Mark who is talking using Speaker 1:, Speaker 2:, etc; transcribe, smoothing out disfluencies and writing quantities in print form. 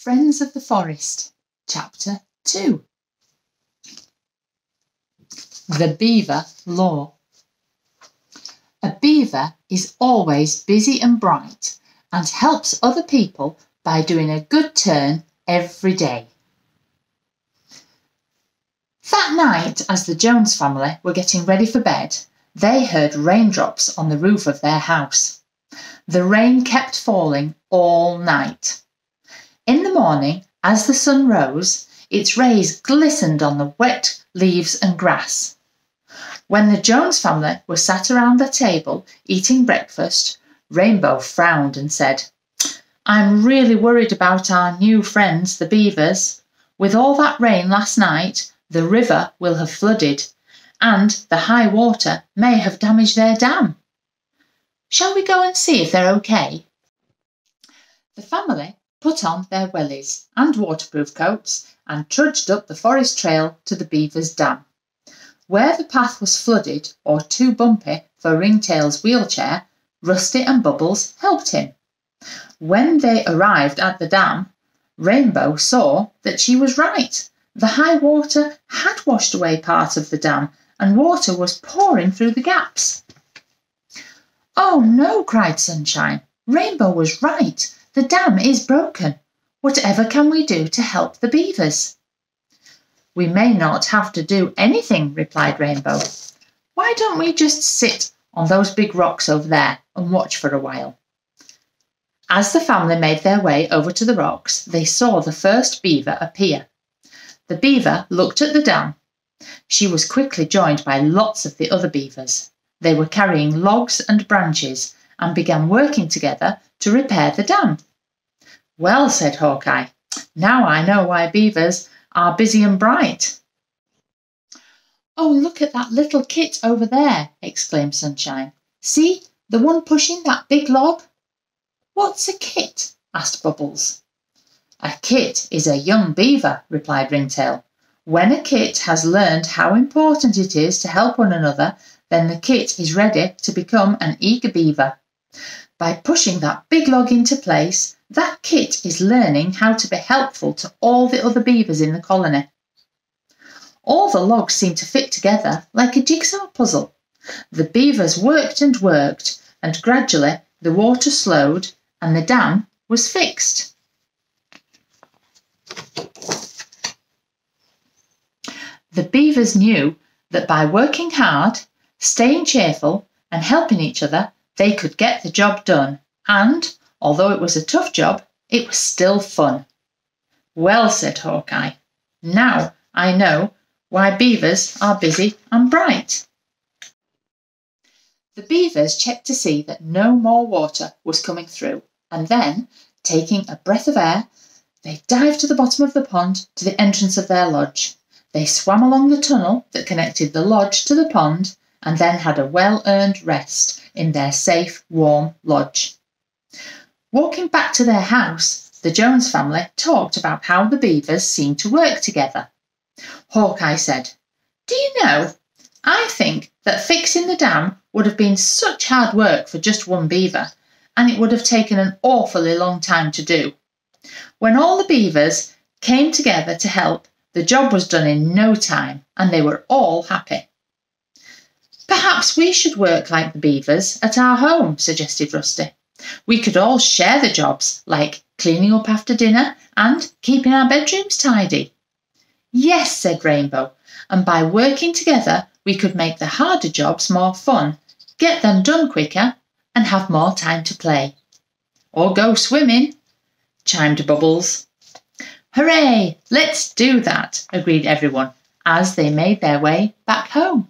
Speaker 1: Friends of the Forest, Chapter 2. The Beaver Law. A beaver is always busy and bright and helps other people by doing a good turn every day. That night, as the Jones family were getting ready for bed, they heard raindrops on the roof of their house. The rain kept falling all night. In the morning, as the sun rose, its rays glistened on the wet leaves and grass. When the Jones family were sat around the table eating breakfast, Rainbow frowned and said, "I'm really worried about our new friends, the beavers. With all that rain last night, the river will have flooded, and the high water may have damaged their dam. Shall we go and see if they're okay?" The family put on their wellies and waterproof coats and trudged up the forest trail to the beavers' dam. Where the path was flooded or too bumpy for Ringtail's wheelchair, Rusty and Bubbles helped him. When they arrived at the dam, Rainbow saw that she was right. The high water had washed away part of the dam and water was pouring through the gaps. "Oh no," cried Sunshine. "Rainbow was right. The dam is broken. Whatever can we do to help the beavers?" "We may not have to do anything," replied Rainbow. "Why don't we just sit on those big rocks over there and watch for a while?" As the family made their way over to the rocks, they saw the first beaver appear. The beaver looked at the dam. She was quickly joined by lots of the other beavers. They were carrying logs and branches and began working together to repair the dam. "Well," said Hawkeye, "now I know why beavers are busy and bright." "Oh, look at that little kit over there," exclaimed Sunshine. "See, the one pushing that big log." "What's a kit?" asked Bubbles. "A kit is a young beaver," replied Ringtail. "When a kit has learned how important it is to help one another, then the kit is ready to become an eager beaver. By pushing that big log into place, that kit is learning how to be helpful to all the other beavers in the colony." All the logs seemed to fit together like a jigsaw puzzle. The beavers worked, and gradually the water slowed and the dam was fixed. The beavers knew that by working hard, staying cheerful and helping each other, they could get the job done, and, although it was a tough job, it was still fun. "Well," said Hawkeye, "now I know why beavers are busy and bright." The beavers checked to see that no more water was coming through, and then, taking a breath of air, they dived to the bottom of the pond to the entrance of their lodge. They swam along the tunnel that connected the lodge to the pond and then had a well-earned rest in their safe, warm lodge. Walking back to their house, the Jones family talked about how the beavers seemed to work together. Hawkeye said, "Do you know, I think that fixing the dam would have been such hard work for just one beaver, and it would have taken an awfully long time to do. When all the beavers came together to help, the job was done in no time, and they were all happy." "Perhaps we should work like the beavers at our home," suggested Rusty. "We could all share the jobs, like cleaning up after dinner and keeping our bedrooms tidy." "Yes," said Rainbow, "and by working together we could make the harder jobs more fun, get them done quicker, and have more time to play." "Or go swimming," chimed Bubbles. "Hooray! Let's do that," agreed everyone as they made their way back home.